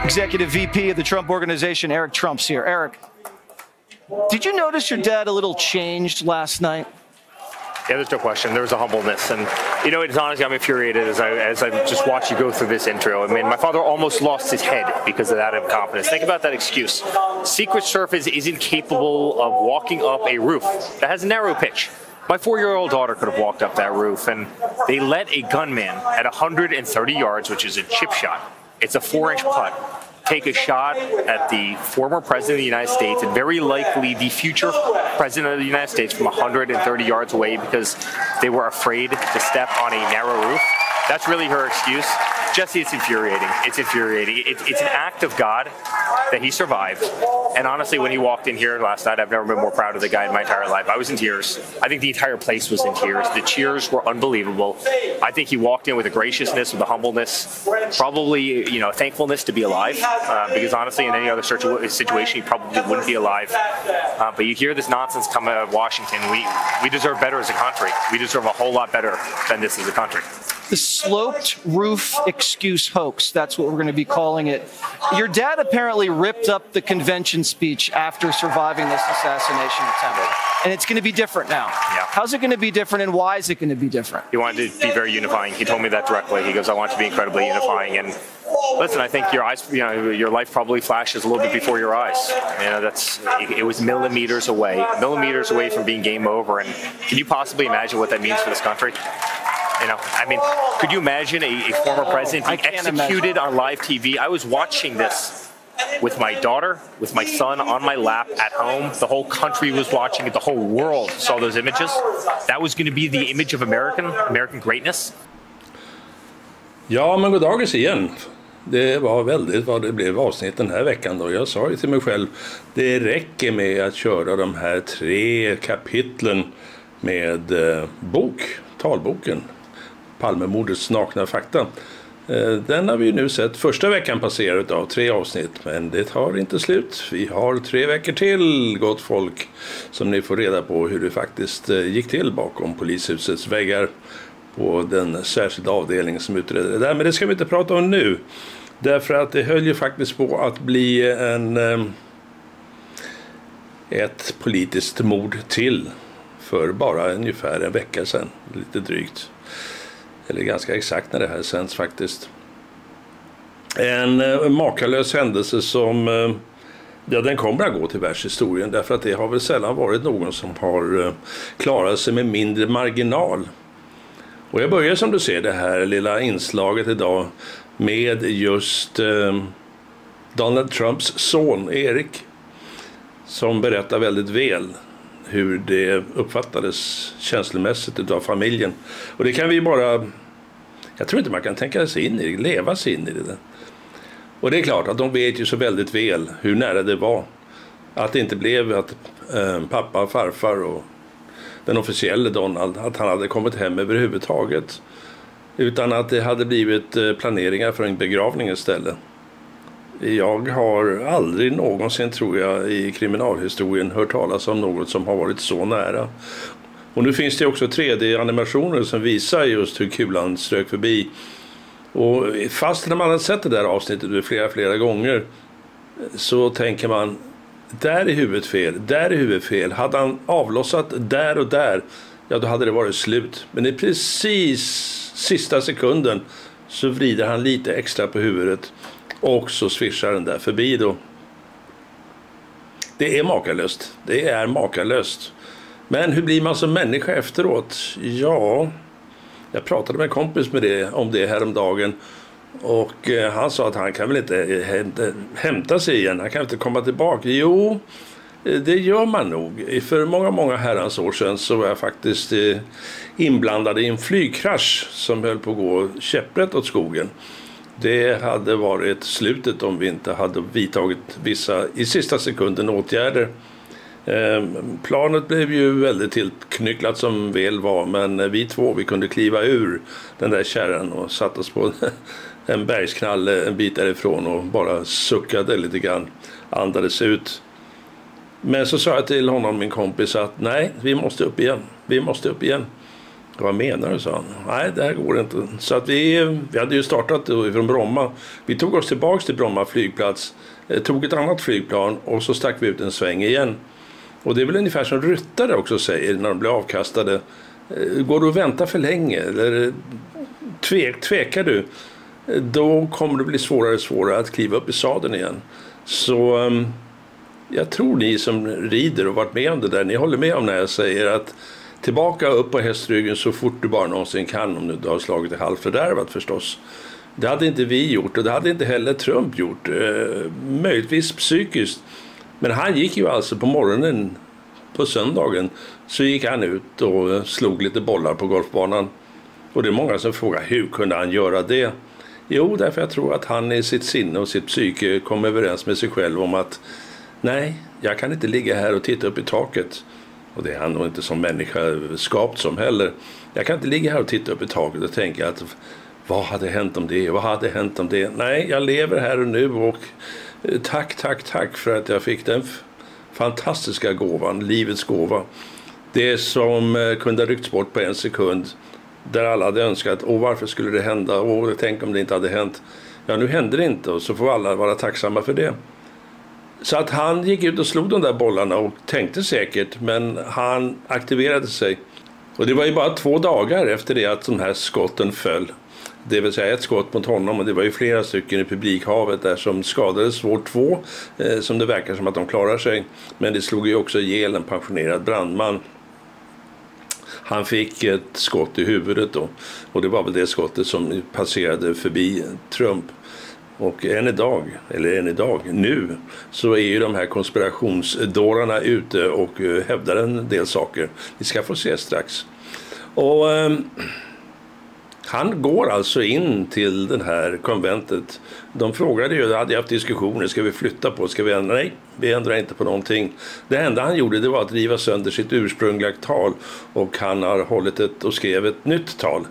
Executive VP of the Trump Organization, Eric Trump's here. Eric, did you notice your dad a little changed last night? Yeah, there's no question. There was a humbleness. And, you know, it's honestly, I'm infuriated as I just watch you go through this intro. I mean, my father almost lost his head because of that incompetence. Think about that excuse. Secret Service isn't capable of walking up a roof that has a narrow pitch. My 4-year-old daughter could have walked up that roof, and they let a gunman at 130 yards, which is a chip shot. It's a 4-inch putt. Take a shot at the former president of the United States and very likely the future president of the United States from 130 yards away because they were afraid to step on a narrow roof. That's really her excuse. Jesse, it's infuriating. It's infuriating. It's an act of God that he survived. And honestly, when he walked in here last night, I've never been more proud of the guy in my entire life. I was in tears. I think the entire place was in tears. The cheers were unbelievable. I think he walked in with a graciousness, with a humbleness, probably, you know, thankfulness to be alive. Because honestly, in any other situation, he probably wouldn't be alive. But you hear this nonsense come out of Washington. We deserve better as a country. We deserve a whole lot better than this as a country. The sloped roof excuse hoax, that's what we're going to be calling it. Your dad apparently ripped up the convention speech after surviving this assassination attempt. And it's going to be different now. Yeah. How's it going to be different, and why is it going to be different? He wanted to be very unifying. He told me that directly. He goes, I want to be incredibly unifying. And listen, I think your eyes, you know, your life probably flashes a little bit before your eyes. You know, it was millimeters away from being game over. And can you possibly imagine what that means for this country? You know, I mean, could you imagine a former president being executed on live TV? I was watching this with my daughter, with my son on my lap at home. The whole country was watching it. The whole world saw those images. That was going to be the image of American greatness. Ja, men god dagens igen. Det var väldigt vad det blev avsnitt den här veckan då. Jag sa ju till mig själv, det räcker med att köra de här 3 kapitlen med talboken. Palmemordets nakna fakta. Den har vi nu sett första veckan passerat av 3 avsnitt, men det tar inte slut. Vi har 3 veckor till, gott folk, som ni får reda på hur det faktiskt gick till bakom polishusets väggar på den särskilda avdelningen som utredde det där. Men det ska vi inte prata om nu, därför att det höll ju faktiskt på att bli ett politiskt mord till för bara ungefär en vecka sedan, lite drygt. Eller ganska exakt när det här sänds faktiskt. En makalös händelse som den kommer att gå till världshistorien, därför att det har väl sällan varit någon som har klarat sig med mindre marginal. Och jag börjar, som du ser, det här lilla inslaget idag med just Donald Trumps son Erik, som berättar väldigt väl hur det uppfattades känslomässigt av familjen. Och det kan vi bara, jag tror inte man kan tänka sig in i det, leva sig in i det. Och det är klart att de vet ju så väldigt väl hur nära det var. Att det inte blev att pappa, farfar och den officiella Donald, att han hade kommit hem överhuvudtaget. Utan att det hade blivit planeringar för en begravning istället. Jag har aldrig någonsin, tror jag, i kriminalhistorien hört talas om något som har varit så nära. Och nu finns det också 3D-animationer som visar just hur kulan strök förbi. Och fast när man har sett det där avsnittet flera gånger, så tänker man, där är huvudet fel. Hade han avlossat där och där, ja, då hade det varit slut. Men i precis sista sekunden så vrider han lite extra på huvudet. Och så svischar den där förbi då. Det är makalöst. Men hur blir man som människa efteråt? Ja, jag pratade med en kompis om det häromdagen. Och han sa att han kan väl inte hämta sig igen. Han kan inte komma tillbaka. Jo, det gör man nog. För många herrans år sedan så var jag faktiskt inblandad i en flygkrasch som höll på att gå käpprätt åt skogen. Det hade varit slutet om vi inte hade vidtagit vissa i sista sekunden åtgärder. Planet blev ju väldigt tillknycklat som väl var, men vi kunde kliva ur den där kärran och satt oss på en bergsknalle en bit därifrån och bara suckade lite grann, andades ut. Men så sa jag till honom, min kompis, att nej, vi måste upp igen. Vad menar du, sa han. Nej, det här går inte. Så att vi hade ju startat från Bromma. Vi tog oss tillbaka till Bromma flygplats, tog ett annat flygplan och så stack vi ut en sväng igen. Och det är väl ungefär som ryttare också säger när de blir avkastade. Går du och väntar för länge eller tvekar du, då kommer det bli svårare och svårare att kliva upp i sadeln igen. Så jag tror ni som rider och varit med om det där, ni håller med om när jag säger att tillbaka upp på hästryggen så fort du bara någonsin kan, om du har slagit det halvfördärvat förstås. Det hade inte vi gjort och det hade inte heller Trump gjort, möjligtvis psykiskt. Men han gick ju alltså på morgonen på söndagen, så gick han ut och slog lite bollar på golfbanan. Och det är många som frågar, hur kunde han göra det? Jo, därför jag tror att han i sitt sinne och sitt psyke kom överens med sig själv om att nej, jag kan inte ligga här och titta upp i taket. Och det är han nog inte som människa skapt som heller. Jag kan inte ligga här och titta upp i taket och tänka att vad hade hänt om det? Vad hade hänt om det? Nej, jag lever här och nu och tack för att jag fick den fantastiska gåvan, livets gåva. Det som kunde ha ryckts bort på en sekund, där alla hade önskat, varför skulle det hända? Tänk om det inte hade hänt. Ja, nu hände det inte och så får alla vara tacksamma för det. Så att han gick ut och slog de där bollarna och tänkte säkert, men han aktiverade sig. Och det var ju bara 2 dagar efter det att de här skotten föll. Det vill säga ett skott mot honom, och det var ju flera stycken i publikhavet där som skadades svårt, 2 som det verkar som att de klarar sig. Men det slog ju också ihjäl en pensionerad brandman. Han fick ett skott i huvudet då, och det var väl det skottet som passerade förbi Trump. Och än idag, nu, så är ju de här konspirationsdårarna ute och hävdar en del saker. Vi ska få se strax. Och han går alltså in till den här konventet. De frågade ju, hade haft diskussioner, ska vi flytta på, ska vi ändra? Nej, vi ändrar inte på någonting. Det enda han gjorde, det var att riva sönder sitt ursprungliga tal, och han har hållit och skrev ett nytt tal.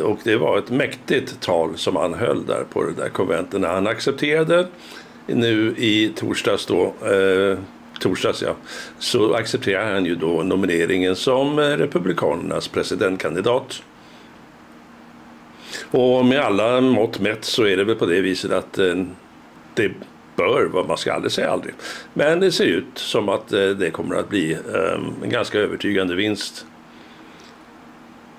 Och det var ett mäktigt tal som han höll där på det där konventet när han accepterade nu i torsdags så accepterar han ju då nomineringen som republikanernas presidentkandidat. Och med alla mått mätt så är det väl på det viset att det bör, vad man ska aldrig säga aldrig, men det ser ut som att det kommer att bli en ganska övertygande vinst.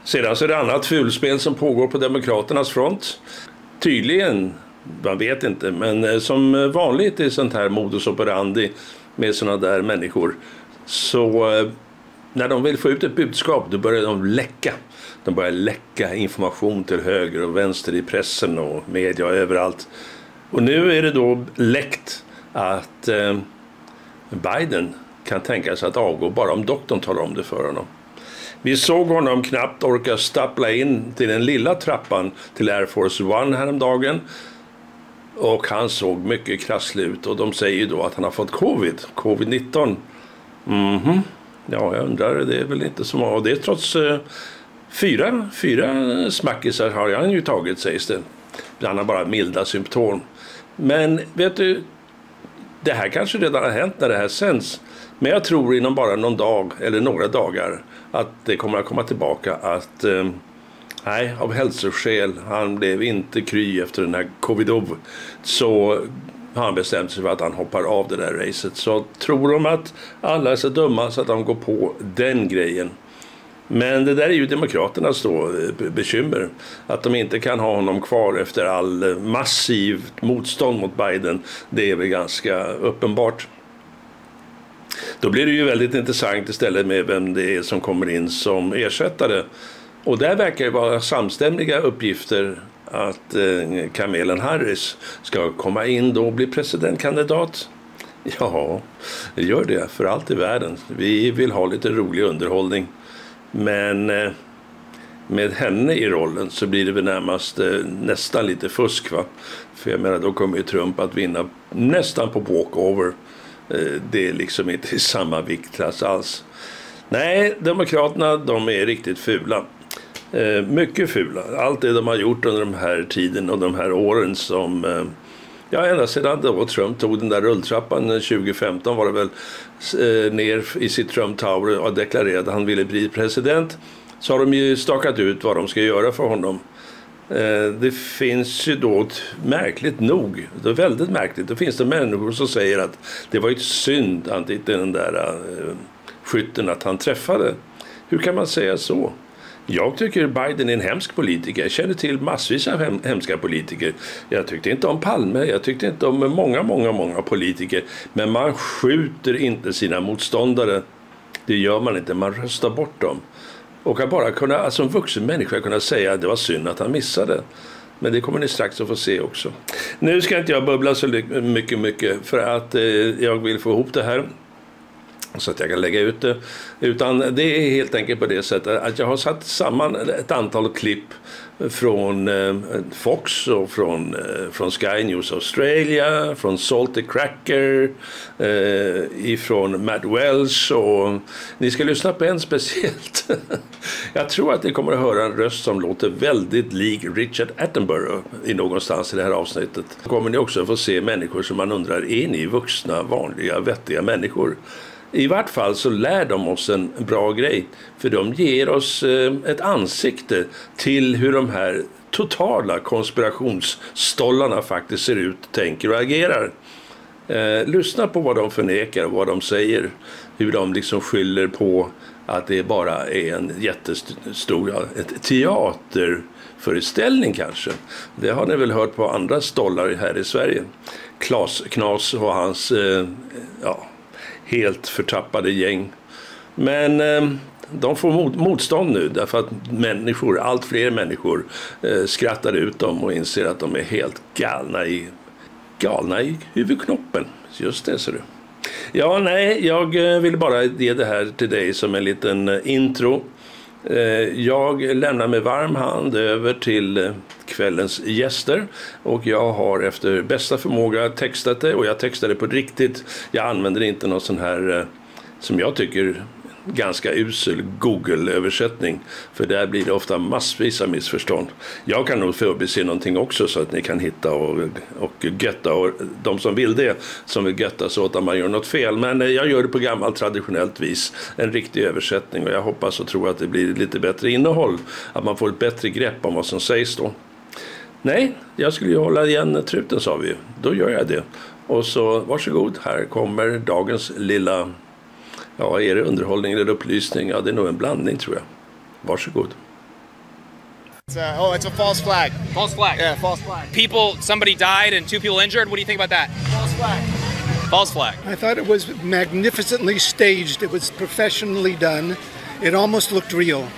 Sedan så är det annat fulspel som pågår på demokraternas front. Tydligen, man vet inte, men som vanligt i sånt här modus operandi med såna där människor, så när de vill få ut ett budskap, då börjar de läcka. De börjar läcka information till höger och vänster i pressen och media och överallt. Och nu är det då läckt att Biden kan tänka sig att avgå bara om doktorn talar om det för honom. Vi såg honom knappt orka stappla in till den lilla trappan till Air Force One häromdagen. Och han såg mycket krasslig ut. Och de säger ju då att han har fått covid-19. Ja, jag undrar, det är väl inte så många. Och det är trots fyra smackisar har han ju tagit, sägs det. Han har bara milda symptom. Men vet du, det här kanske redan har hänt när det här sänds. Men jag tror inom bara någon dag eller några dagar att det kommer att komma tillbaka att nej, av hälsoskäl, han blev inte kry efter den här covid-19, så har han bestämt sig för att han hoppar av det där racet. Så tror de att alla är så dumma så att de går på den grejen. Men det där är ju demokraternas då bekymmer, att de inte kan ha honom kvar efter all massivt motstånd mot Biden. Det är väl ganska uppenbart. Då blir det ju väldigt intressant istället med vem det är som kommer in som ersättare. Och där verkar det vara samstämmiga uppgifter att Kamelen Harris ska komma in då och bli presidentkandidat. Ja, det gör det för allt i världen. Vi vill ha lite rolig underhållning. Men med henne i rollen så blir det väl närmast nästan lite fusk, va? För jag menar, då kommer ju Trump att vinna nästan på walkover. Det är liksom inte i samma viktklass alls. Nej, demokraterna, de är riktigt fula. Mycket fula. Allt det de har gjort under de här tiden och de här åren som... Ja, ända sedan då Trump tog den där rulltrappan 2015 var det väl ner i sitt Trump Tower och deklarerade att han ville bli president. så har de ju stakat ut vad de ska göra för honom. Det finns ju då märkligt nog, det är väldigt märkligt, det finns det människor som säger att det var ett synd att inte den där skytten att han träffade. Hur kan man säga så? Jag tycker Biden är en hemsk politiker. Jag känner till massvis av hemska politiker. Jag tyckte inte om Palme, jag tyckte inte om många politiker. Men man skjuter inte sina motståndare. Det gör man inte, man röstar bort dem. Och att bara kunna, alltså en vuxen människa kunna säga att det var synd att han missade. Men det kommer ni strax att få se också. Nu ska inte jag bubbla så mycket för att jag vill få ihop det här så att jag kan lägga ut det. Utan det är helt enkelt på det sättet att jag har satt samman ett antal klipp från Fox och från Sky News Australia, från Salty Cracker, ifrån Matt Welch, och ni ska lyssna på en speciellt. Jag tror att ni kommer att höra en röst som låter väldigt lik Richard Attenborough i någonstans i det här avsnittet. Då kommer ni också att få se människor som man undrar, är ni vuxna, vanliga, vettiga människor? I vart fall så lär de oss en bra grej, för de ger oss ett ansikte till hur de här totala konspirationsstollarna faktiskt ser ut, tänker och agerar. Lyssna på vad de förnekar och vad de säger, hur de liksom skyller på att det bara är en jättestor teaterföreställning kanske. Det har ni väl hört på andra stollar här i Sverige. Knas och hans helt förtappade gäng. Men de får motstånd nu därför att allt fler människor skrattar ut dem och inser att de är helt galna i huvudknoppen. Just det, ser du. Ja, nej, jag vill bara ge det här till dig som en liten intro. Jag lämnar med varm hand över till kvällens gäster, och jag har efter bästa förmåga textat det, och jag textade på riktigt. Jag använder inte någon sån här som jag tycker ganska usel Google-översättning, för där blir det ofta massvis av missförstånd. Jag kan nog förbise någonting också så att ni kan hitta och götta, och de som vill det, som vill götta så att man gör något fel. Men jag gör det på gammalt traditionellt vis, en riktig översättning, och jag hoppas och tror att det blir lite bättre innehåll, att man får ett bättre grepp om vad som sägs då. Nej, jag skulle ju hålla igen truten, sa vi. Då gör jag det. Och så varsågod, här kommer dagens lilla, ja, är det underhållning eller upplysning? Ja, det är nog en blandning, tror jag. Varsågod. It's a false flag. False flag. Yeah, false flag. Somebody died and 2 people injured. What do you think about that? False flag. False flag. I thought it was magnificently staged. It was professionally done. It almost looked real.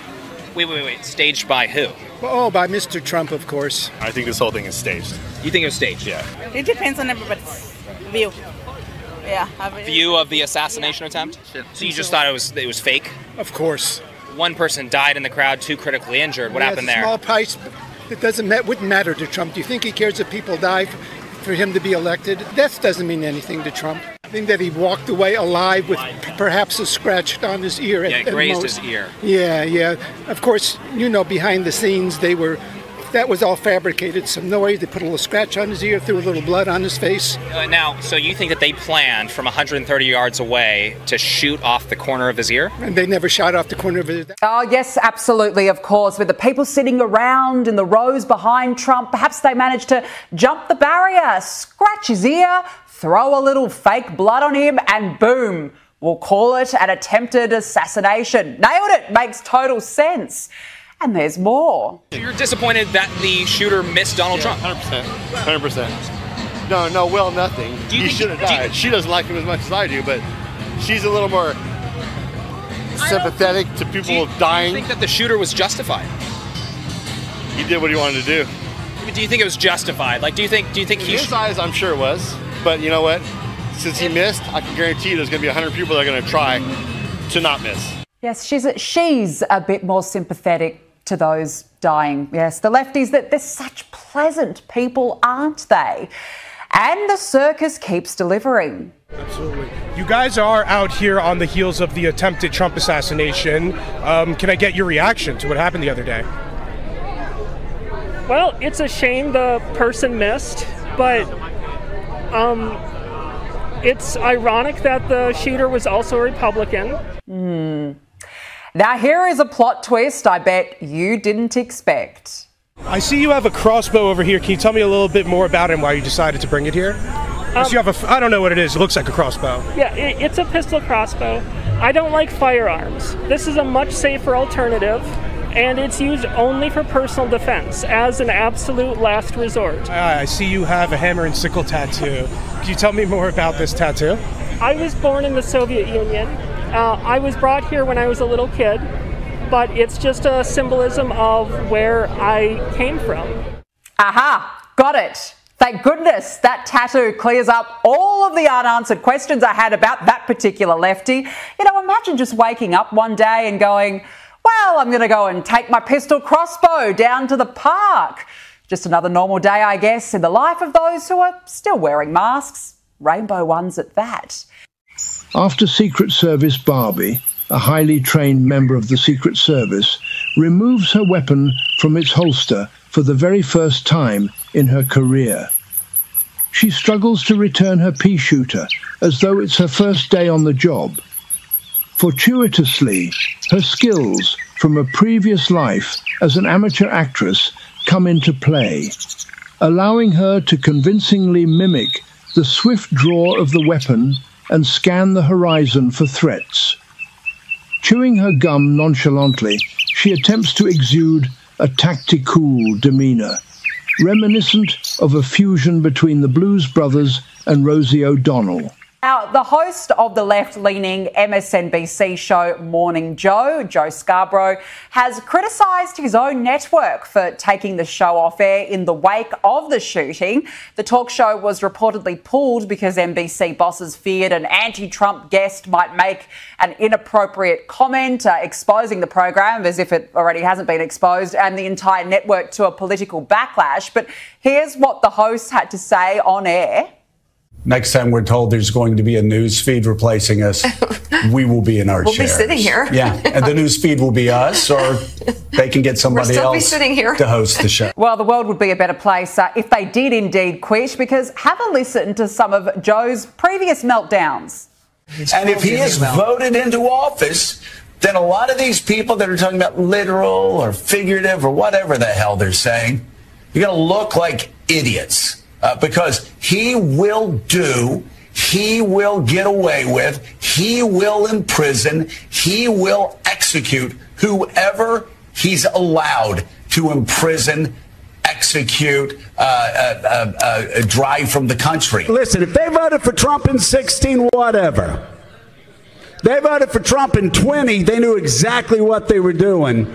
Wait. Staged by who? Oh, by Mr. Trump, of course. I think this whole thing is staged. You think it was staged? Yeah. It depends on everybody's view. Yeah. View of the assassination attempt? So you just thought it was fake? Of course. One person died in the crowd, 2 critically injured. What happened there? Small price. It wouldn't matter to Trump. Do you think he cares if people die for him to be elected? Death doesn't mean anything to Trump. I think that he walked away alive with perhaps a scratch on his ear. Yeah, it grazed his ear. Yeah. Of course, behind the scenes, that was all fabricated. Some noise. They put a little scratch on his ear, threw a little blood on his face. Now, so you think that they planned from 130 yards away to shoot off the corner of his ear? And they never shot off the corner of his ear. Oh, yes, absolutely, of course. With the people sitting around in the rows behind Trump, perhaps they managed to jump the barrier, scratch his ear, throw a little fake blood on him, and boom, we'll call it an attempted assassination. Nailed it. Makes total sense. And there's more. You're disappointed that the shooter missed Donald Trump? 100%. 100%. No, well, nothing. He should have died. She doesn't like him as much as I do, but she's a little more sympathetic to people dying. Do you think that the shooter was justified? He did what he wanted to do. Do you think it was justified? Like, do you think In his eyes, I'm sure it was. But you know what? Since he missed, I can guarantee you there's going to be 100 people that are going to try to not miss. Yes, she's a bit more sympathetic to those dying. Yes, the lefties, they're such pleasant people, aren't they? And the circus keeps delivering. Absolutely. You guys are out here on the heels of the attempted Trump assassination. Can I get your reaction to what happened the other day? Well, it's a shame the person missed, but it's ironic that the shooter was also a Republican. Now here is a plot twist I bet you didn't expect. I see you have a crossbow over here. Can you tell me a little bit more about it and why you decided to bring it here? You have I don't know what it is. It looks like a crossbow. Yeah, it's a pistol crossbow. I don't like firearms. This is a much safer alternative, and it's used only for personal defense as an absolute last resort. I see you have a hammer and sickle tattoo. Can you tell me more about this tattoo? I was born in the Soviet Union. I was brought here when I was a little kid, but it's just a symbolism of where I came from. Aha, got it. Thank goodness that tattoo clears up all of the unanswered questions I had about that particular lefty. You know, imagine just waking up one day and going, well, I'm going to go and take my pistol crossbow down to the park. Just another normal day, I guess, in the life of those who are still wearing masks. Rainbow ones at that. After Secret Service Barbie, a highly trained member of the Secret Service, removes her weapon from its holster for the very first time in her career. She struggles to return her pea shooter as though it's her first day on the job. Fortuitously, her skills from a previous life as an amateur actress come into play, allowing her to convincingly mimic the swift draw of the weapon and scan the horizon for threats. Chewing her gum nonchalantly, she attempts to exude a tactical demeanor, reminiscent of a fusion between the Blues Brothers and Rosie O'Donnell. Now, the host of the left-leaning MSNBC show Morning Joe, Joe Scarborough, has criticised his own network for taking the show off air in the wake of the shooting. The talk show was reportedly pulled because NBC bosses feared an anti-Trump guest might make an inappropriate comment, exposing the program as if it already hasn't been exposed, and the entire network to a political backlash. But here's what the host had to say on air. Next time we're told there's going to be a news feed replacing us, we will be in our chairs. We'll be sitting here. Yeah, and the news feed will be us, or they can get somebody else sitting here to host the show. Well, the world would be a better place if they did indeed quit, because have a listen to some of Joe's previous meltdowns. And if he is voted into office, then a lot of these people that are talking about literal or figurative or whatever the hell they're saying, you're going to look like idiots. Because he will get away with, he will imprison, he will execute whoever he's allowed to imprison, execute, drive from the country. Listen, if they voted for Trump in 16, whatever. They voted for Trump in 20, they knew exactly what they were doing.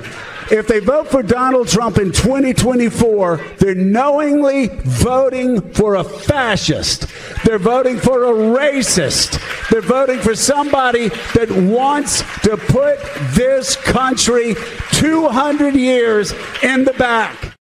If they vote for Donald Trump in 2024, they're knowingly voting for a fascist. They're voting for a racist. They're voting for somebody that wants to put this country 200 years in the back.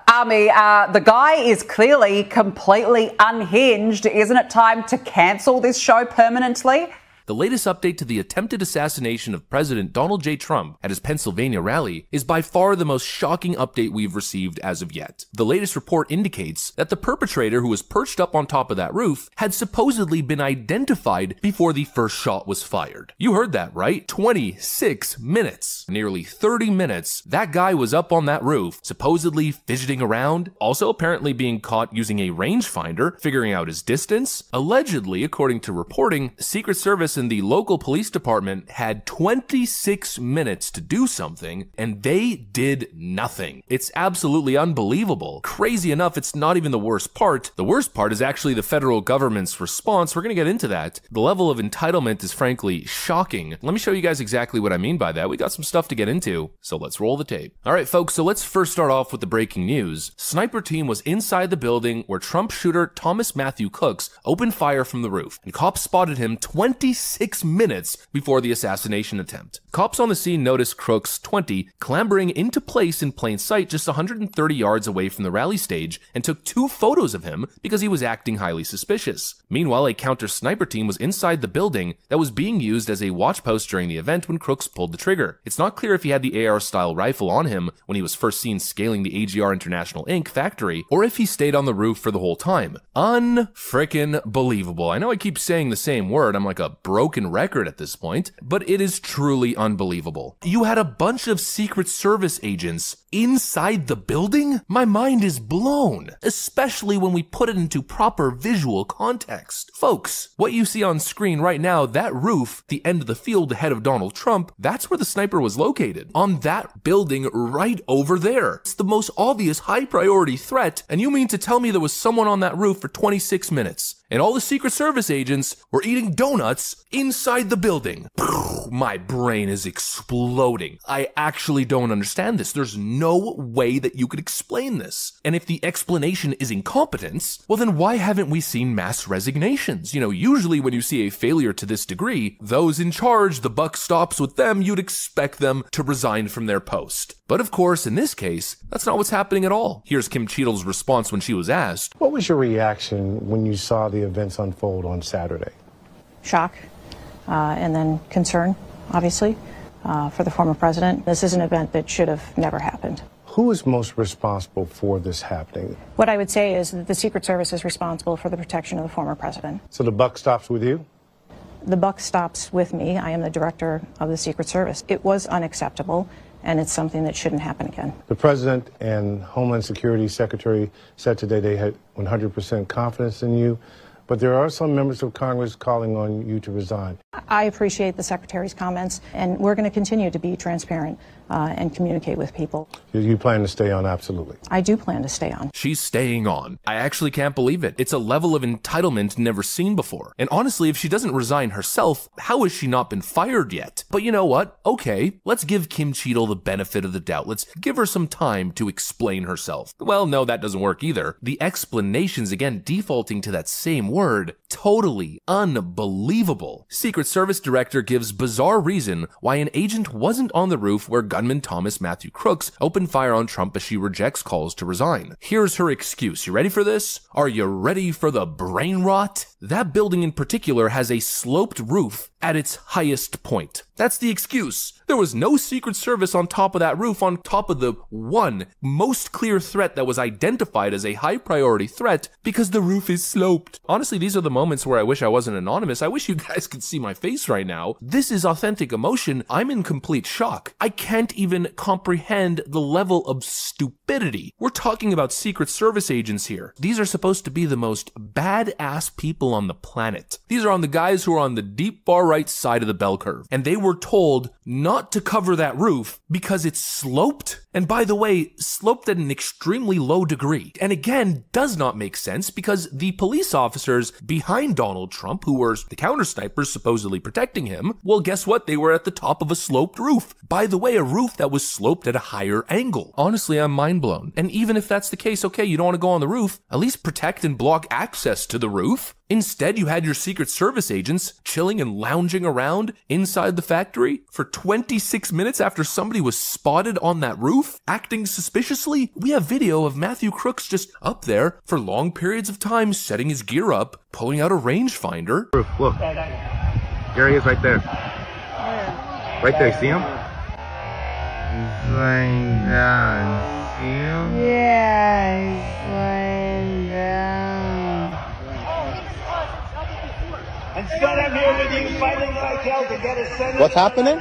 Army, the guy is clearly completely unhinged. Isn't it time to cancel this show permanently? The latest update to the attempted assassination of President Donald J. Trump at his Pennsylvania rally is by far the most shocking update we've received as of yet. The latest report indicates that the perpetrator who was perched up on top of that roof had supposedly been identified before the first shot was fired. You heard that right? 26 minutes. Nearly 30 minutes, that guy was up on that roof, supposedly fidgeting around, also apparently being caught using a rangefinder, figuring out his distance. Allegedly, according to reporting, the Secret Service and the local police department had 26 minutes to do something, and they did nothing. It's absolutely unbelievable. Crazy enough, it's not even the worst part. The worst part is actually the federal government's response. We're gonna get into that. The level of entitlement is frankly shocking. Let me show you guys exactly what I mean by that. We got some stuff to get into, so let's roll the tape. All right, folks, so let's first start off with the breaking news. Sniper team was inside the building where Trump shooter Thomas Matthew Cooks opened fire from the roof, and cops spotted him 26 minutes before the assassination attempt. Cops on the scene noticed Crooks, 20, clambering into place in plain sight just 130 yards away from the rally stage and took 2 photos of him because he was acting highly suspicious. Meanwhile, a counter sniper team was inside the building that was being used as a watch post during the event when Crooks pulled the trigger. It's not clear if he had the AR-style rifle on him when he was first seen scaling the AGR International Inc. factory, or if he stayed on the roof for the whole time. Unfrickin' believable. I know I keep saying the same word, I'm like a broken record at this point, but it is truly unbelievable. You had a bunch of Secret Service agents inside the building? My mind is blown, especially when we put it into proper visual context. Folks, what you see on screen right now, that roof, the end of the field ahead of Donald Trump, that's where the sniper was located. On that building right over there. It's the most obvious high priority threat, and you mean to tell me there was someone on that roof for 26 minutes? And all the Secret Service agents were eating donuts inside the building. My brain is exploding. I actually don't understand this. There's no way that you could explain this. And if the explanation is incompetence, well then why haven't we seen mass resignations? You know, usually when you see a failure to this degree, those in charge, the buck stops with them, you'd expect them to resign from their post. But of course, in this case, that's not what's happening at all. Here's Kim Cheadle's response when she was asked. What was your reaction when you saw the events unfold on Saturday? Shock, and then concern, obviously, for the former president. This is an event that should have never happened. Who is most responsible for this happening? What I would say is that the Secret Service is responsible for the protection of the former president. So the buck stops with you? The buck stops with me. I am the director of the Secret Service. It was unacceptable, and it's something that shouldn't happen again. The President and Homeland Security Secretary said today they had 100% confidence in you, but there are some members of Congress calling on you to resign. I appreciate the Secretary's comments, and we're going to continue to be transparent and communicate with people. You plan to stay on, absolutely. I do plan to stay on. She's staying on. I actually can't believe it. It's a level of entitlement never seen before. And honestly, if she doesn't resign herself, how has she not been fired yet? But you know what? Okay, let's give Kim Cheadle the benefit of the doubt. Let's give her some time to explain herself. Well, no, that doesn't work either. The explanations, again, defaulting to that same word, totally unbelievable. Secret Service Director gives bizarre reason why an agent wasn't on the roof where gunman Thomas Matthew Crooks opened fire on Trump as she rejects calls to resign. Here's her excuse. You ready for this? Are you ready for the brain rot? That building in particular has a sloped roof at its highest point. That's the excuse. There was no Secret Service on top of that roof, on top of the one most clear threat that was identified as a high priority threat, because the roof is sloped. Honestly, these are the moments where I wish I wasn't anonymous. I wish you guys could see my face right now. This is authentic emotion. I'm in complete shock. I can't even comprehend the level of stupidity. We're talking about Secret Service agents here. These are supposed to be the most badass people on the planet. These are on the guys who are on the deep far right side of the bell curve, and they were told not to cover that roof because it's sloped. And by the way, sloped at an extremely low degree. And again, does not make sense because the police officers behind Donald Trump, who were the counter snipers supposedly protecting him, well, guess what? They were at the top of a sloped roof. By the way, a roof that was sloped at a higher angle. Honestly, I'm mind blown. And even if that's the case, okay, you don't want to go on the roof, at least protect and block access to the roof. Instead, you had your Secret Service agents chilling and lounging around inside the factory for 26 minutes after somebody was spotted on that roof, acting suspiciously. We have video of Matthew Crooks just up there for long periods of time, setting his gear up, pulling out a rangefinder. Look, there he is right there. Right there, see him? He's laying down. See him? Yeah, he's laying down. Instead, I'm here with you fighting like hell to get a Senate. What's happening?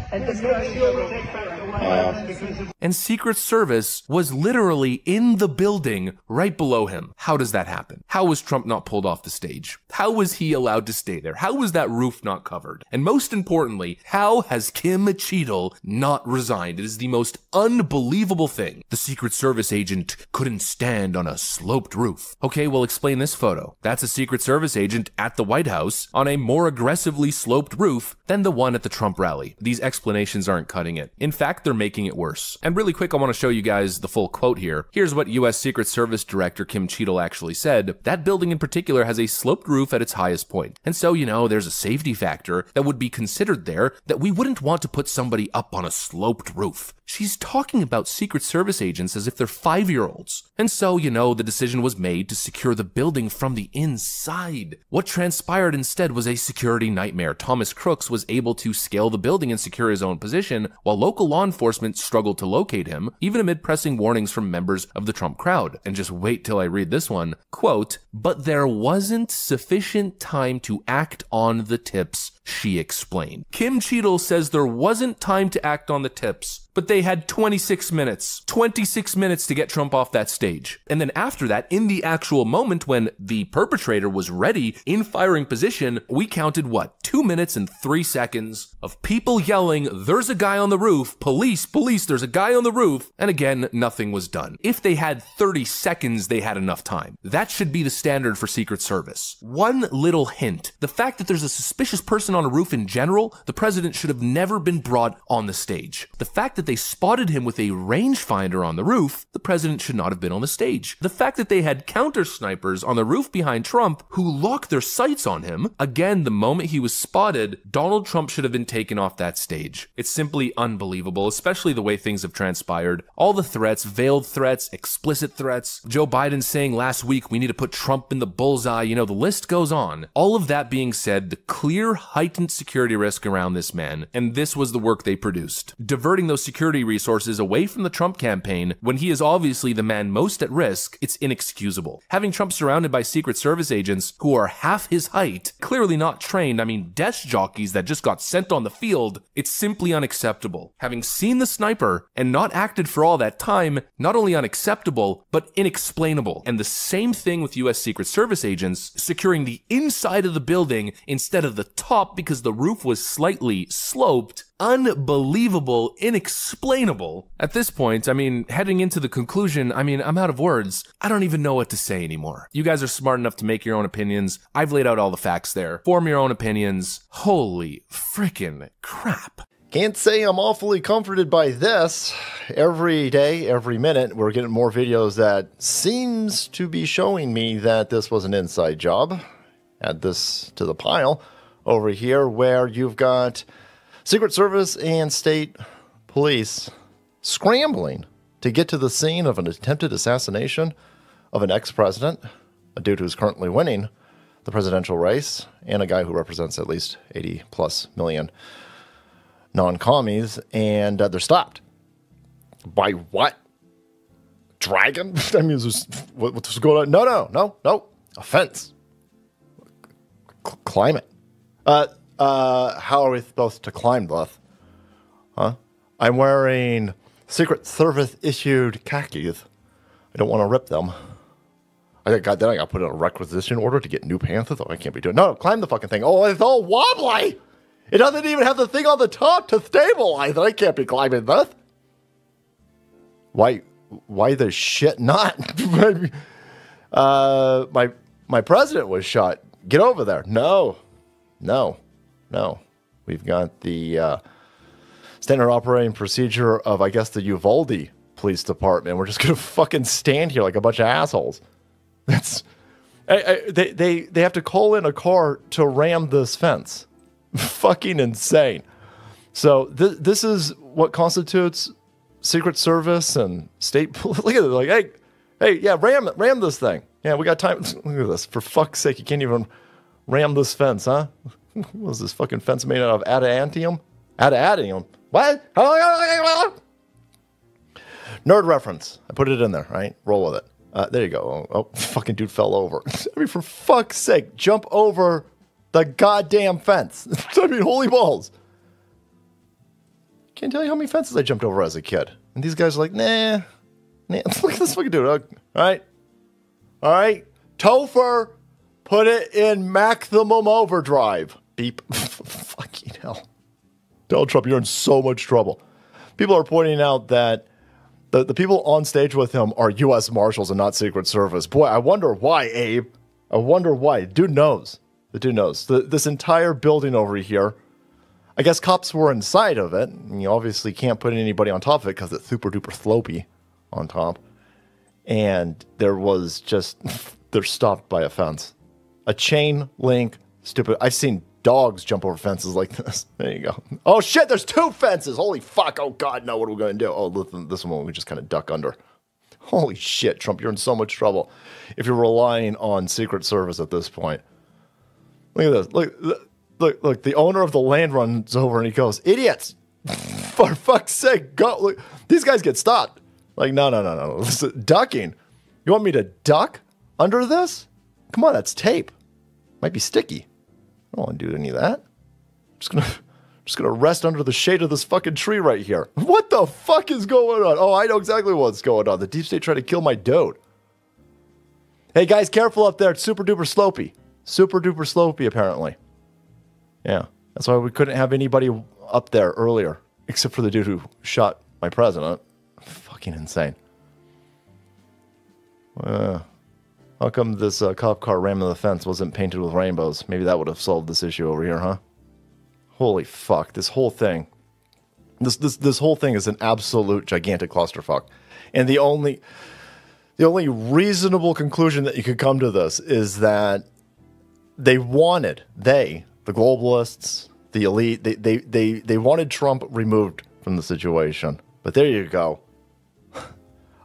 And to make sure we take back the White House. And Secret Service was literally in the building right below him. How does that happen? How was Trump not pulled off the stage? How was he allowed to stay there? How was that roof not covered? And most importantly, how has Kim Cheadle not resigned? It is the most unbelievable thing. The Secret Service agent couldn't stand on a sloped roof. Okay, well, explain this photo. That's a Secret Service agent at the White House on a more aggressively sloped roof than the one at the Trump rally. These explanations aren't cutting it. In fact, they're making it worse. And really quick, I want to show you guys the full quote here. Here's what U.S. Secret Service Director Kim Cheadle actually said. That building in particular has a sloped roof at its highest point. And so, you know, there's a safety factor that would be considered there that we wouldn't want to put somebody up on a sloped roof. She's talking about Secret Service agents as if they're 5-year-olds. And so, you know, the decision was made to secure the building from the inside. What transpired instead was a security nightmare. Thomas Crooks was able to scale the building and secure his own position, while local law enforcement struggled to locate him, even amid pressing warnings from members of the Trump crowd. And just wait till I read this one. Quote, but there wasn't sufficient time to act on the tips, she explained. Kim Cheadle says there wasn't time to act on the tips, but they had 26 minutes. 26 minutes to get Trump off that stage. And then after that, in the actual moment when the perpetrator was ready in firing position, we counted what? 2 minutes and 3 seconds of people yelling, "There's a guy on the roof, police, police, there's a guy on the roof," and again, nothing was done. If they had 30 seconds, they had enough time. That should be the standard for Secret Service. One little hint, the fact that there's a suspicious person on a roof in general, the president should have never been brought on the stage. The fact that they spotted him with a rangefinder on the roof, the president should not have been on the stage. The fact that they had counter snipers on the roof behind Trump who locked their sights on him, again, the moment he was spotted, Donald Trump should have been taken off that stage. It's simply unbelievable, especially the way things have transpired. All the threats, veiled threats, explicit threats, Joe Biden saying last week we need to put Trump in the bullseye, you know, the list goes on. All of that being said, the clear heightened security risk around this man, and this was the work they produced. Diverting those security resources away from the Trump campaign when he is obviously the man most at risk, it's inexcusable. Having Trump surrounded by Secret Service agents who are half his height, clearly not trained, I mean desk jockeys that just got sent on the field, it's simply unacceptable. Having seen the sniper and not acted for all that time, not only unacceptable, but inexplainable. And the same thing with US Secret Service agents securing the inside of the building instead of the top because the roof was slightly sloped. Unbelievable, inexplainable. At this point, I mean, heading into the conclusion, I mean, I'm out of words. I don't even know what to say anymore. You guys are smart enough to make your own opinions. I've laid out all the facts there. Form your own opinions. Holy frickin' crap. Can't say I'm awfully comforted by this. Every day, every minute, we're getting more videos that seems to be showing me that this was an inside job. Add this to the pile over here where you've got Secret Service and state police scrambling to get to the scene of an attempted assassination of an ex-president, a dude who's currently winning the presidential race, and a guy who represents at least 80 plus million non-commies, and they're stopped. By what? Dragon? I mean, what's going on? No. A fence. Climb it. How are we supposed to climb this? Huh? I'm wearing Secret Service issued khakis. I don't want to rip them. I got to put in a requisition order to get new pants. Oh, I can't be doing. No, climb the fucking thing. Oh, it's all wobbly. It doesn't even have the thing on the top to stabilize it. I can't be climbing this. Why the shit not? My president was shot. Get over there. No. We've got the standard operating procedure of, I guess, the Uvalde Police Department. We're just gonna fucking stand here like a bunch of assholes. That's they have to call in a car to ram this fence. Fucking insane. So this is what constitutes Secret Service and state police. Look at it, like, hey, yeah, ram this thing. Yeah, we got time. Look at this. For fuck's sake, you can't even ram this fence, huh? What is this fucking fence made out of? Adamantium? Adamantium? What? Nerd reference. I put it in there, right? Roll with it. There you go. Oh, fucking dude fell over. I mean, for fuck's sake, jump over the goddamn fence. I mean, holy balls. Can't tell you how many fences I jumped over as a kid. And these guys are like, nah. Look at this fucking dude. All right. Topher, put it in maximum overdrive. Beep. Fucking hell. Donald Trump, you're in so much trouble. People are pointing out that the people on stage with him are U.S. Marshals and not Secret Service. Boy, I wonder why, Abe. I wonder why. Dude knows. The dude knows. This entire building over here, I guess cops were inside of it. And you obviously can't put anybody on top of it because it's super duper slopey on top. And there was just, they're stopped by a fence. A chain link, stupid. I've seen dogs jump over fences like this. There you go. Oh shit, there's two fences. Holy fuck. Oh God, no, what are we going to do? Oh, listen, this one we just kind of duck under. Holy shit, Trump, you're in so much trouble if you're relying on Secret Service at this point. Look at this. Look, the owner of the land runs over and he goes, idiots, for fuck's sake, go. Look, these guys get stopped. Like, no. Listen, ducking. You want me to duck under this? Come on, that's tape. Might be sticky. I don't want to do any of that. I'm just gonna rest under the shade of this fucking tree right here. What the fuck is going on? Oh, I know exactly what's going on. The deep state tried to kill my dote. Hey guys, careful up there. It's super duper slopey. Super duper slopey, apparently. Yeah, that's why we couldn't have anybody up there earlier, except for the dude who shot my president. Fucking insane. How come this cop car ramming the fence wasn't painted with rainbows? Maybe that would have solved this issue over here, huh? Holy fuck! This whole thing, this whole thing is an absolute gigantic clusterfuck, and the only reasonable conclusion that you could come to this is that the globalists, the elite, they wanted Trump removed from the situation. But there you go.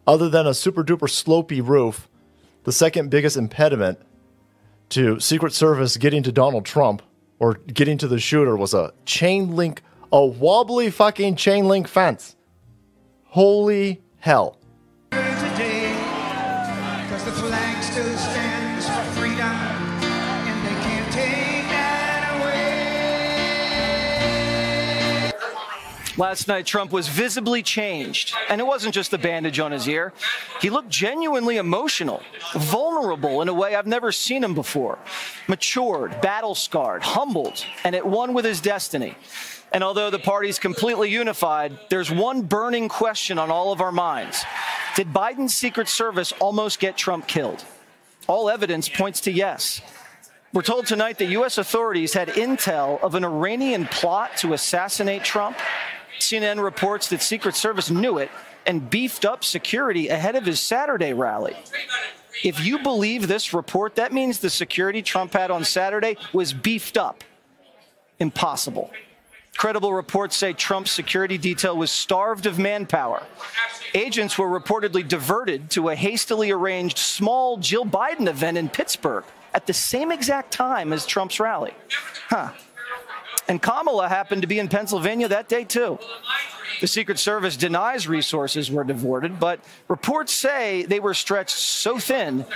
Other than a super duper slopey roof, the second biggest impediment to Secret Service getting to Donald Trump or getting to the shooter was a wobbly fucking chain link fence. Holy hell. Today, 'cause the flag still stands for freedom, and they can't take that away. Last night, Trump was visibly changed, and it wasn't just the bandage on his ear. He looked genuinely emotional, vulnerable in a way I've never seen him before. Matured, battle-scarred, humbled, and at one with his destiny. And although the party's completely unified, there's one burning question on all of our minds. Did Biden's Secret Service almost get Trump killed? All evidence points to yes. We're told tonight that U.S. authorities had intel of an Iranian plot to assassinate Trump. CNN reports that Secret Service knew it and beefed up security ahead of his Saturday rally. If you believe this report, that means the security Trump had on Saturday was beefed up. Impossible. Credible reports say Trump's security detail was starved of manpower. Agents were reportedly diverted to a hastily arranged small Jill Biden event in Pittsburgh at the same exact time as Trump's rally. And Kamala happened to be in Pennsylvania that day, too. The Secret Service denies resources were diverted, but reports say they were stretched so thin,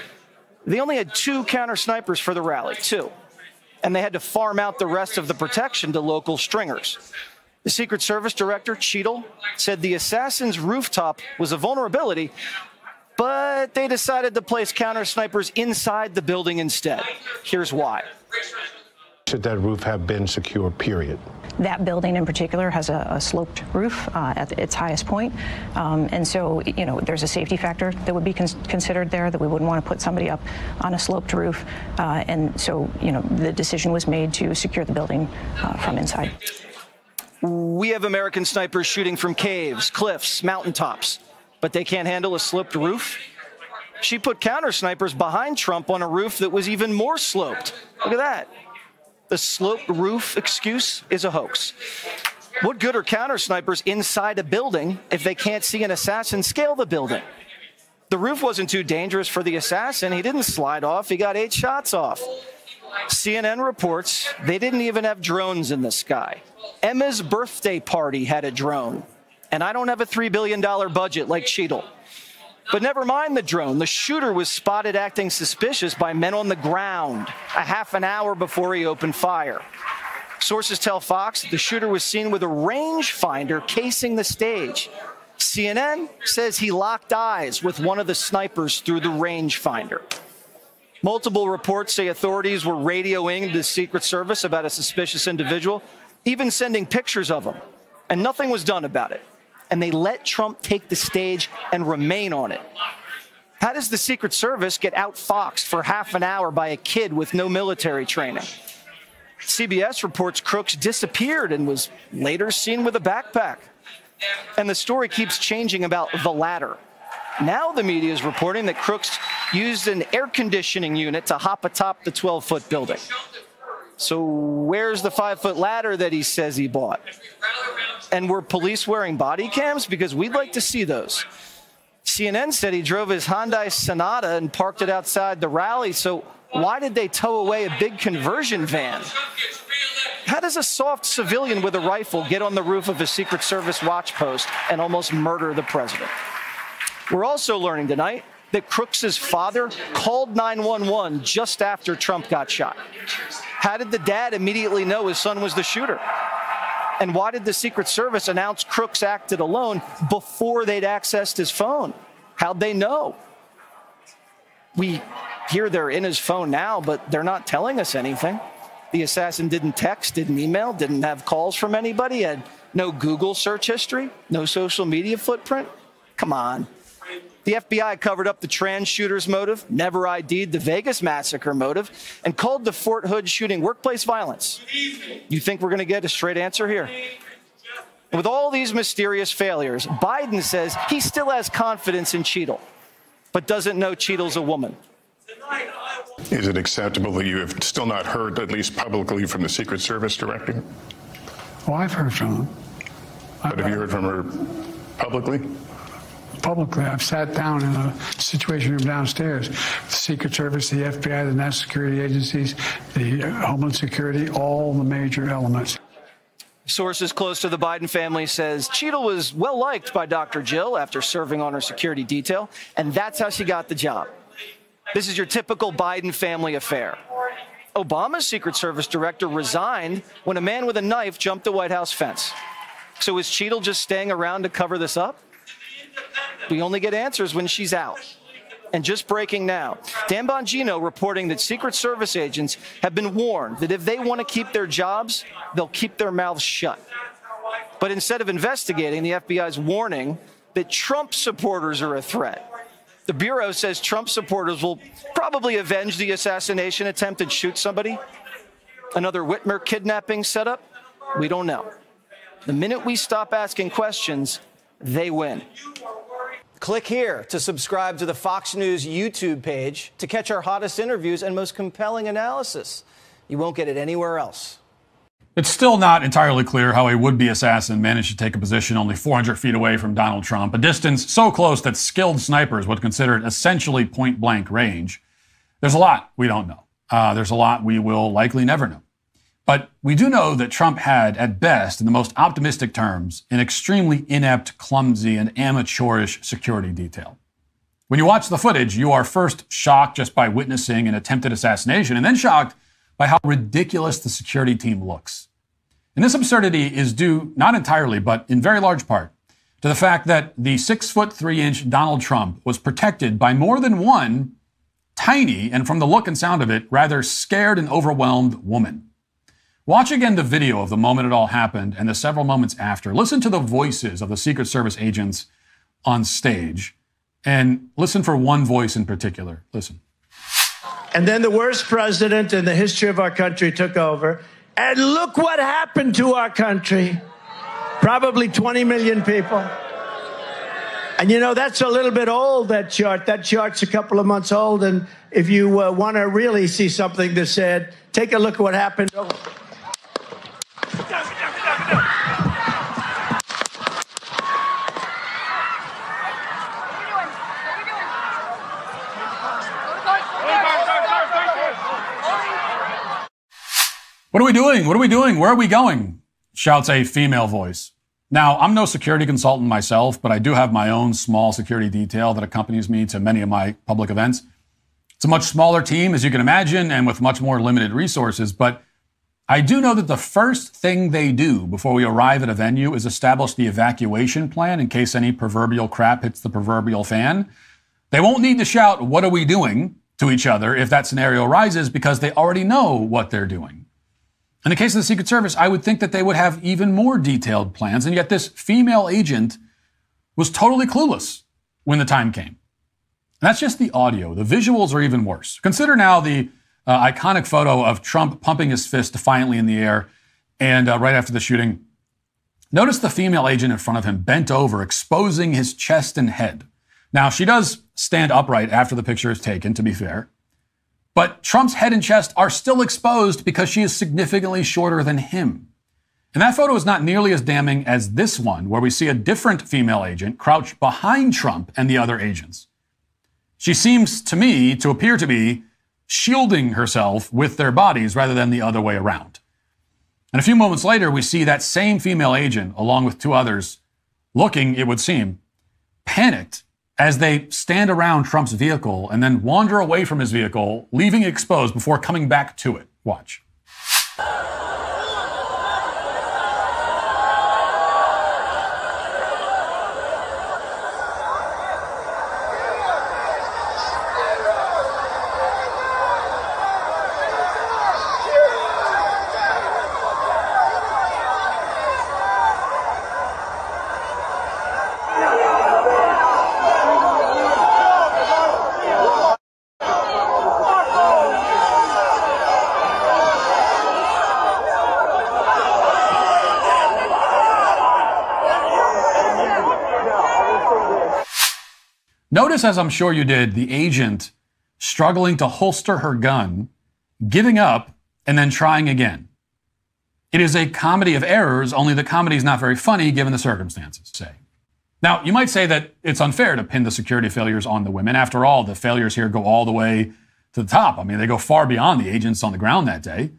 they only had 2 counter snipers for the rally, 2. And they had to farm out the rest of the protection to local stringers. The Secret Service director, Cheadle, said the assassin's rooftop was a vulnerability, but they decided to place counter snipers inside the building instead. Here's why. Should that roof have been secure, period? That building in particular has a sloped roof at its highest point. And so, there's a safety factor that would be considered there, that we wouldn't want to put somebody up on a sloped roof. And so, the decision was made to secure the building from inside. We have American snipers shooting from caves, cliffs, mountaintops, but they can't handle a sloped roof. She put counter snipers behind Trump on a roof that was even more sloped. Look at that. The sloped roof excuse is a hoax. What good are counter snipers inside a building if they can't see an assassin scale the building? The roof wasn't too dangerous for the assassin. He didn't slide off. He got 8 shots off. CNN reports they didn't even have drones in the sky. Emma's birthday party had a drone. And I don't have a $3 billion budget like Cheadle. But never mind the drone. The shooter was spotted acting suspicious by men on the ground a half an hour before he opened fire. Sources tell Fox that the shooter was seen with a rangefinder casing the stage. CNN says he locked eyes with one of the snipers through the rangefinder. Multiple reports say authorities were radioing the Secret Service about a suspicious individual, even sending pictures of him, and nothing was done about it. And they let Trump take the stage and remain on it. How does the Secret Service get outfoxed for half an hour by a kid with no military training? CBS reports Crooks disappeared and was later seen with a backpack. And the story keeps changing about the latter. Now the media is reporting that Crooks used an air conditioning unit to hop atop the 12-foot building. So where's the 5-foot ladder that he says he bought? And were police wearing body cams? Because we'd like to see those. CNN said he drove his Hyundai Sonata and parked it outside the rally. So why did they tow away a big conversion van? How does a soft civilian with a rifle get on the roof of a Secret Service watch post and almost murder the president? We're also learning tonight that Crooks's father called 911 just after Trump got shot? How did the dad immediately know his son was the shooter? And why did the Secret Service announce Crooks acted alone before they'd accessed his phone? How'd they know? We hear they're in his phone now, but they're not telling us anything. The assassin didn't text, didn't email, didn't have calls from anybody, had no Google search history, no social media footprint. Come on. The FBI covered up the trans shooter's motive, never ID'd the Vegas massacre motive, and called the Fort Hood shooting workplace violence. You think we're going to get a straight answer here? And with all these mysterious failures, Biden says he still has confidence in Cheadle, but doesn't know Cheadle's a woman. Is it acceptable that you have still not heard, at least publicly, from the Secret Service director? Oh, I've heard from them. But have you heard from her publicly? Publicly, I've sat down in a situation room downstairs. The Secret Service, the FBI, the national security agencies, the Homeland Security, all the major elements. Sources close to the Biden family says Cheadle was well liked by Dr. Jill after serving on her security detail, and that's how she got the job. This is your typical Biden family affair. Obama's Secret Service director resigned when a man with a knife jumped the White House fence. So is Cheadle just staying around to cover this up? We only get answers when she's out. And just breaking now, Dan Bongino reporting that Secret Service agents have been warned that if they want to keep their jobs, they'll keep their mouths shut. But instead of investigating, the FBI's warning that Trump supporters are a threat. The Bureau says Trump supporters will probably avenge the assassination attempt and shoot somebody. Another Whitmer kidnapping setup? We don't know. The minute we stop asking questions, they win. Click here to subscribe to the Fox News YouTube page to catch our hottest interviews and most compelling analysis. You won't get it anywhere else. It's still not entirely clear how a would-be assassin managed to take a position only 400 feet away from Donald Trump, a distance so close that skilled snipers would consider it essentially point-blank range. There's a lot we don't know. There's a lot we will likely never know. But we do know that Trump had, at best, in the most optimistic terms, an extremely inept, clumsy, and amateurish security detail. When you watch the footage, you are first shocked just by witnessing an attempted assassination, and then shocked by how ridiculous the security team looks. And this absurdity is due, not entirely, but in very large part, to the fact that the 6'3" Donald Trump was protected by more than one tiny, and from the look and sound of it, rather scared and overwhelmed woman. Watch again the video of the moment it all happened and the several moments after. Listen to the voices of the Secret Service agents on stage, and listen for one voice in particular. Listen. And then the worst president in the history of our country took over. And look what happened to our country. Probably 20 million people. And you know, that's a little bit old, that chart. That chart's a couple of months old. And if you want to really see something that's said, take a look at what happened. What are we doing? What are we doing? Where are we going? Shouts a female voice. Now, I'm no security consultant myself, but I do have my own small security detail that accompanies me to many of my public events. It's a much smaller team, as you can imagine, and with much more limited resources, but I do know that the first thing they do before we arrive at a venue is establish the evacuation plan in case any proverbial crap hits the proverbial fan. They won't need to shout, "What are we doing?" to each other if that scenario arises, because they already know what they're doing. In the case of the Secret Service, I would think that they would have even more detailed plans, and yet this female agent was totally clueless when the time came. And that's just the audio. The visuals are even worse. Consider now the iconic photo of Trump pumping his fist defiantly in the air, and right after the shooting. Notice the female agent in front of him bent over, exposing his chest and head. Now, she does stand upright after the picture is taken, to be fair. But Trump's head and chest are still exposed because she is significantly shorter than him. And that photo is not nearly as damning as this one, where we see a different female agent crouched behind Trump and the other agents. She seems to me to appear to be shielding herself with their bodies rather than the other way around. And a few moments later, we see that same female agent, along with two others, looking, it would seem, panicked as they stand around Trump's vehicle and then wander away from his vehicle, leaving it exposed before coming back to it. Watch. Notice, as I'm sure you did, the agent struggling to holster her gun, giving up, and then trying again. It is a comedy of errors, only the comedy is not very funny given the circumstances, say. Now, you might say that it's unfair to pin the security failures on the women. After all, the failures here go all the way to the top. I mean, they go far beyond the agents on the ground that day.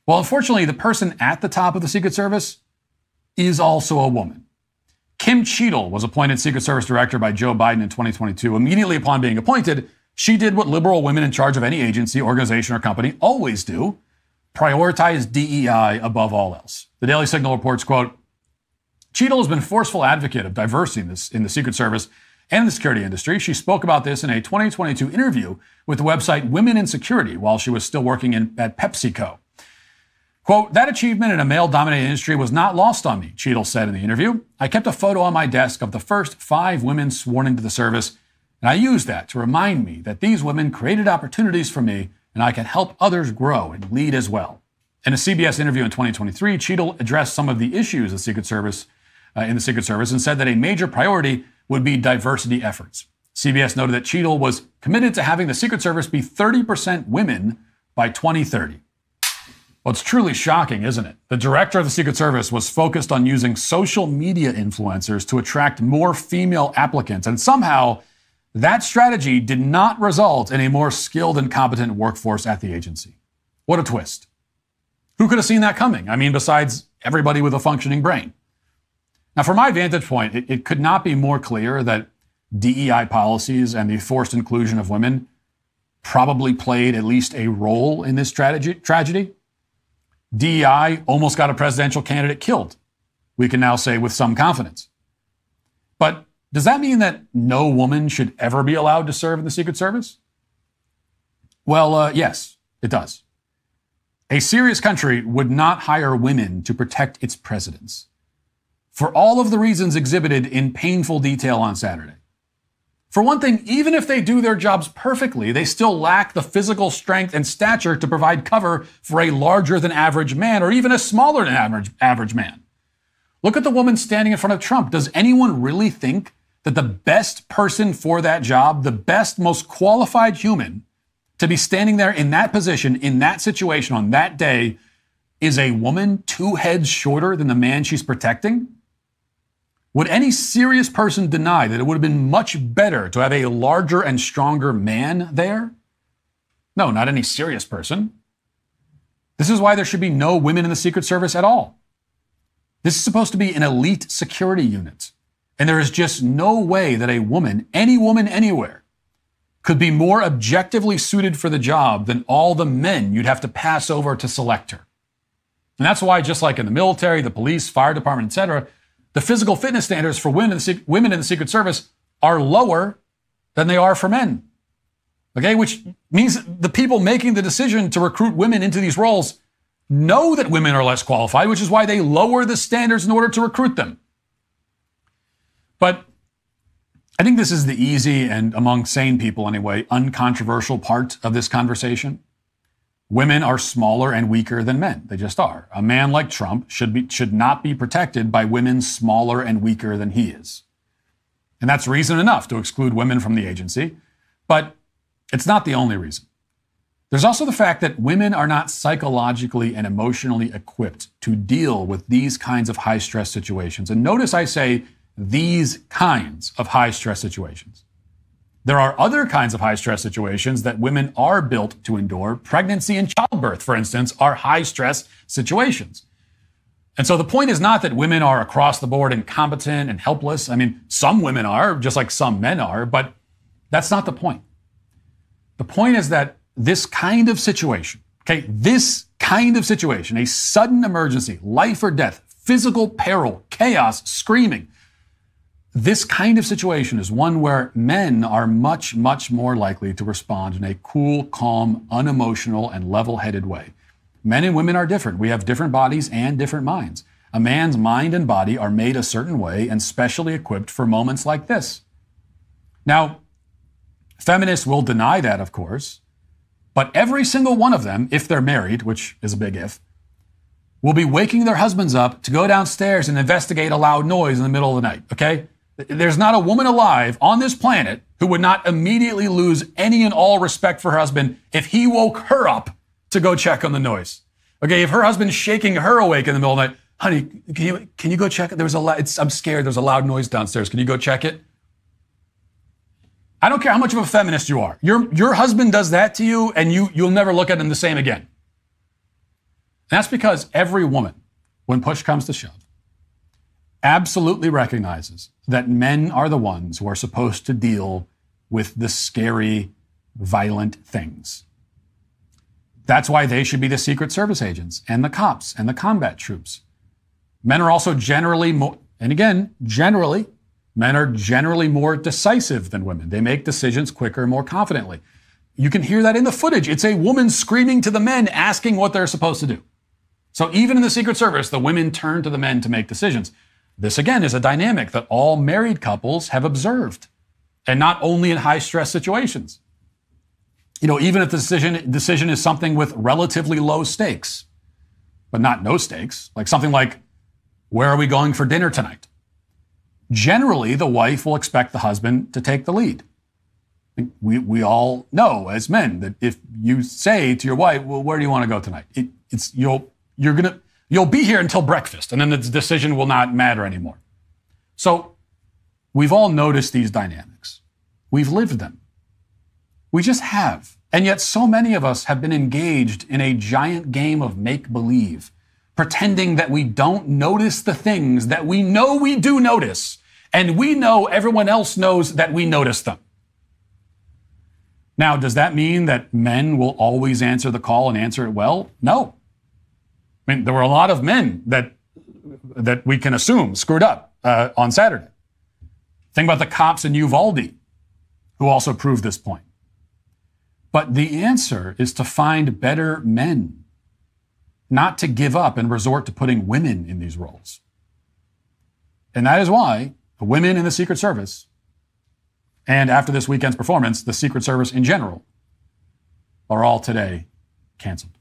Well, unfortunately, the person at the top of the Secret Service is also a woman. Kim Cheadle was appointed Secret Service Director by Joe Biden in 2022. Immediately upon being appointed, she did what liberal women in charge of any agency, organization, or company always do: prioritize DEI above all else. The Daily Signal reports, quote, Cheadle has been a forceful advocate of diversity in the Secret Service and the security industry. She spoke about this in a 2022 interview with the website Women in Security while she was still working at PepsiCo. Quote, that achievement in a male-dominated industry was not lost on me, Cheadle said in the interview. I kept a photo on my desk of the first 5 women sworn into the service, and I used that to remind me that these women created opportunities for me, and I can help others grow and lead as well. In a CBS interview in 2023, Cheadle addressed some of the issues in the Secret Service and said that a major priority would be diversity efforts. CBS noted that Cheadle was committed to having the Secret Service be 30% women by 2030. Well, it's truly shocking, isn't it? The director of the Secret Service was focused on using social media influencers to attract more female applicants, and somehow that strategy did not result in a more skilled and competent workforce at the agency. What a twist. Who could have seen that coming? I mean, besides everybody with a functioning brain. Now, from my vantage point, it could not be more clear that DEI policies and the forced inclusion of women probably played at least a role in this tragedy. DEI almost got a presidential candidate killed, we can now say with some confidence. But does that mean that no woman should ever be allowed to serve in the Secret Service? Well, yes, it does. A serious country would not hire women to protect its presidents, for all of the reasons exhibited in painful detail on Saturday. For one thing, even if they do their jobs perfectly, they still lack the physical strength and stature to provide cover for a larger than average man or even a smaller than average man. Look at the woman standing in front of Trump. Does anyone really think that the best person for that job, the best, most qualified human to be standing there in that position, in that situation on that day, is a woman 2 heads shorter than the man she's protecting? Would any serious person deny that it would have been much better to have a larger and stronger man there? No, not any serious person. This is why there should be no women in the Secret Service at all. This is supposed to be an elite security unit, and there is just no way that a woman, any woman anywhere, could be more objectively suited for the job than all the men you'd have to pass over to select her. And that's why, just like in the military, the police, fire department, etc., the physical fitness standards for women in the Secret Service are lower than they are for men. Okay, which means the people making the decision to recruit women into these roles know that women are less qualified, which is why they lower the standards in order to recruit them. But I think this is the easy and, among sane people anyway, uncontroversial part of this conversation. Women are smaller and weaker than men. They just are. A man like Trump should not be protected by women smaller and weaker than he is. And that's reason enough to exclude women from the agency. But it's not the only reason. There's also the fact that women are not psychologically and emotionally equipped to deal with these kinds of high-stress situations. And notice I say these kinds of high-stress situations. There are other kinds of high-stress situations that women are built to endure. Pregnancy and childbirth, for instance, are high-stress situations. And so the point is not that women are across the board incompetent and helpless. I mean, some women are, just like some men are, but that's not the point. The point is that this kind of situation, okay, this kind of situation, a sudden emergency, life or death, physical peril, chaos, screaming, this kind of situation is one where men are much, much more likely to respond in a cool, calm, unemotional, and level-headed way. Men and women are different. We have different bodies and different minds. A man's mind and body are made a certain way and specially equipped for moments like this. Now, feminists will deny that, of course, but every single one of them, if they're married, which is a big if, will be waking their husbands up to go downstairs and investigate a loud noise in the middle of the night, okay? There's not a woman alive on this planet who would not immediately lose any and all respect for her husband if he woke her up to go check on the noise. Okay, if her husband's shaking her awake in the middle of the night, honey, can you go check it? I'm scared. There's a loud noise downstairs. Can you go check it? I don't care how much of a feminist you are. Your husband does that to you, and you'll never look at him the same again. And that's because every woman, when push comes to shove, absolutely recognizes that men are the ones who are supposed to deal with the scary, violent things. That's why they should be the Secret Service agents and the cops and the combat troops. Men are also generally more, and again, generally, men are generally more decisive than women. They make decisions quicker and more confidently. You can hear that in the footage. It's a woman screaming to the men, asking what they're supposed to do. So even in the Secret Service, the women turn to the men to make decisions. This, again, is a dynamic that all married couples have observed, and not only in high-stress situations. You know, even if the decision is something with relatively low stakes, but not no stakes, like something like, where are we going for dinner tonight? Generally, the wife will expect the husband to take the lead. We all know as men that if you say to your wife, well, where do you want to go tonight? You'll be here until breakfast, and then the decision will not matter anymore. So we've all noticed these dynamics. We've lived them. We just have. And yet so many of us have been engaged in a giant game of make-believe, pretending that we don't notice the things that we know we do notice, and we know everyone else knows that we notice them. Now, does that mean that men will always answer the call and answer it well? No. I mean, there were a lot of men that we can assume screwed up on Saturday. Think about the cops in Uvalde, who also proved this point. But the answer is to find better men, not to give up and resort to putting women in these roles. And that is why the women in the Secret Service, and after this weekend's performance, the Secret Service in general, are all today canceled.